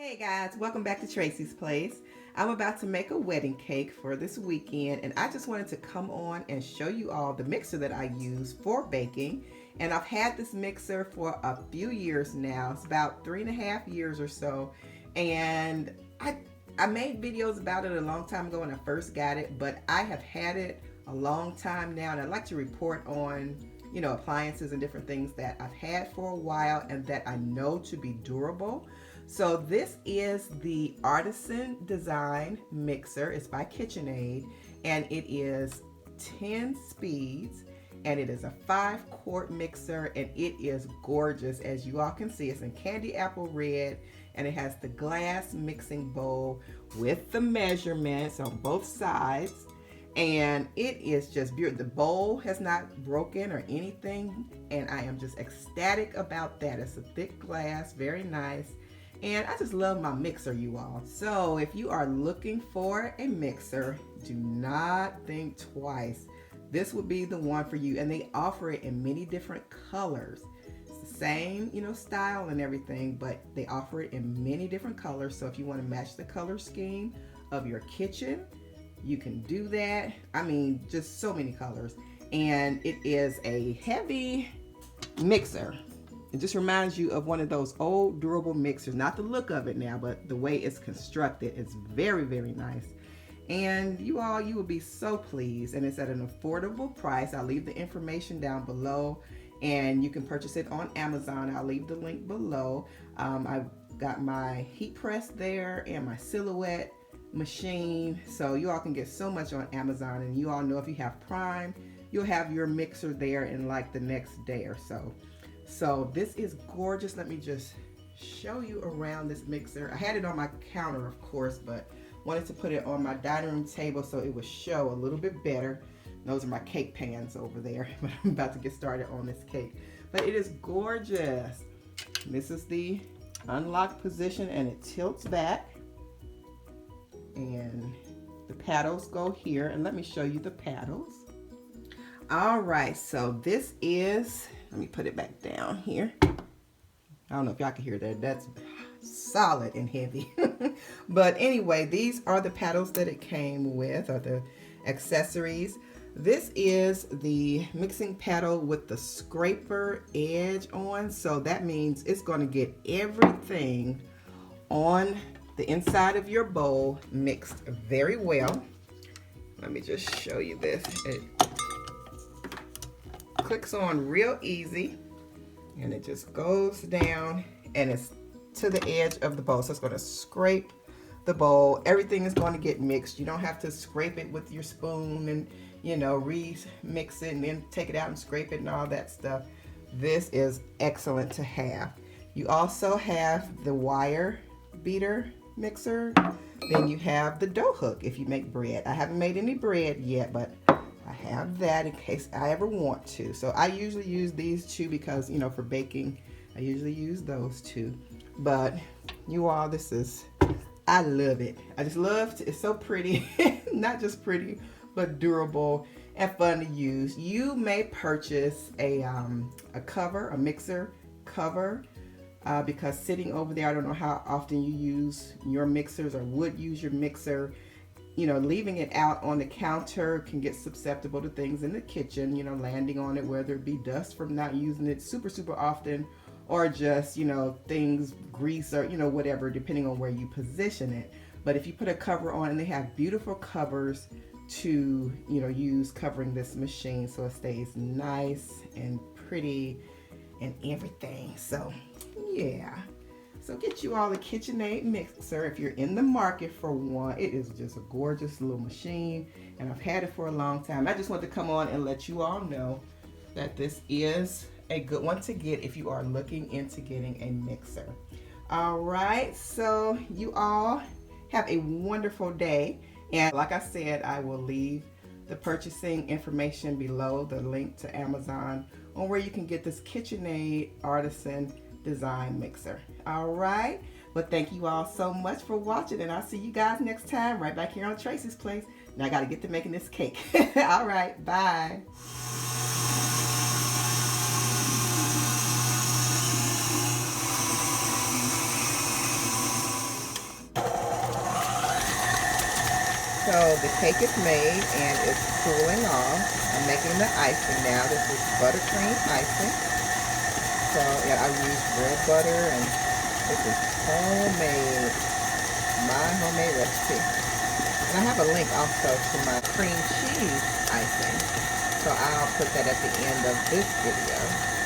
Hey guys, welcome back to Tracie's Place. I'm about to make a wedding cake for this weekend, and I just wanted to come on and show you all the mixer that I use for baking. And I've had this mixer for a few years now. It's about 3.5 years or so. And I made videos about it a long time ago when I first got it, but I have had it a long time now, and I'd like to report on appliances and different things that I've had for a while and that I know to be durable. So this is the Artisan Design Mixer. It's by KitchenAid, and it is 10 speeds, and it is a 5-quart mixer, and it is gorgeous. As you all can see, it's in candy apple red, and it has the glass mixing bowl with the measurements on both sides. And it is just beautiful. The bowl has not broken or anything, and I am just ecstatic about that. It's a thick glass, very nice. And I just love my mixer, you all. So if you are looking for a mixer, do not think twice. This would be the one for you. And they offer it in many different colors. It's the same, style and everything, but they offer it in many different colors. So if you want to match the color scheme of your kitchen, you can do that. I mean, just so many colors. And it is a heavy mixer. It just reminds you of one of those old durable mixers. Not the look of it now, but the way it's constructed. It's very, very nice. And you will be so pleased. And it's at an affordable price. I'll leave the information down below. And you can purchase it on Amazon. I'll leave the link below. I've got my heat press there and my silhouette machine. So you all can get so much on Amazon. And you all know if you have Prime, you'll have your mixer there in like the next day or so. So this is gorgeous. Let me just show you around this mixer. I had it on my counter, of course, but wanted to put it on my dining room table so it would show a little bit better. Those are my cake pans over there, but I'm about to get started on this cake. But it is gorgeous. This is the unlock position, and it tilts back. And the paddles go here, and let me show you the paddles. All right, so this is, let me put it back down here. I don't know if y'all can hear that. That's solid and heavy. But anyway, these are the paddles that it came with, or the accessories. This is the mixing paddle with the scraper edge on. So that means it's going to get everything on the inside of your bowl mixed very well. Let me just show you this. It clicks on real easy, and it just goes down, and it's to the edge of the bowl. So it's going to scrape the bowl. Everything is going to get mixed. You don't have to scrape it with your spoon and remix it and then take it out and scrape it and all that stuff. This is excellent to have. You also have the wire beater mixer. Then you have the dough hook if you make bread. I haven't made any bread yet, but I have that in case I ever want to. So I usually use these two because, for baking, I usually use those two. But you all, I love it. I just love it. It's so pretty. Not just pretty, but durable and fun to use. You may purchase a cover, a mixer cover, because sitting over there, I don't know how often you use your mixers or would use your mixer. Leaving it out on the counter can get susceptible to things in the kitchen, landing on it, whether it be dust from not using it super often, or just, things, grease, or, whatever, depending on where you position it. But if you put a cover on, and they have beautiful covers to, use covering this machine so it stays nice and pretty and everything. So, yeah. So get you all the KitchenAid mixer if you're in the market for one. It is just a gorgeous little machine, and I've had it for a long time. I just want to come on and let you all know that this is a good one to get if you are looking into getting a mixer. All right, so you all have a wonderful day. And like I said, I will leave the purchasing information below, the link to Amazon on where you can get this KitchenAid Artisan Design Mixer. All right, well, thank you all so much for watching, and I'll see you guys next time right back here on Tracie's Place. Now I got to get to making this cake. All right, bye. So the cake is made and it's cooling off. I'm making the icing now. This is buttercream icing. So yeah, I use real butter, and this is homemade, my homemade recipe. And I have a link also to my cream cheese icing. So I'll put that at the end of this video.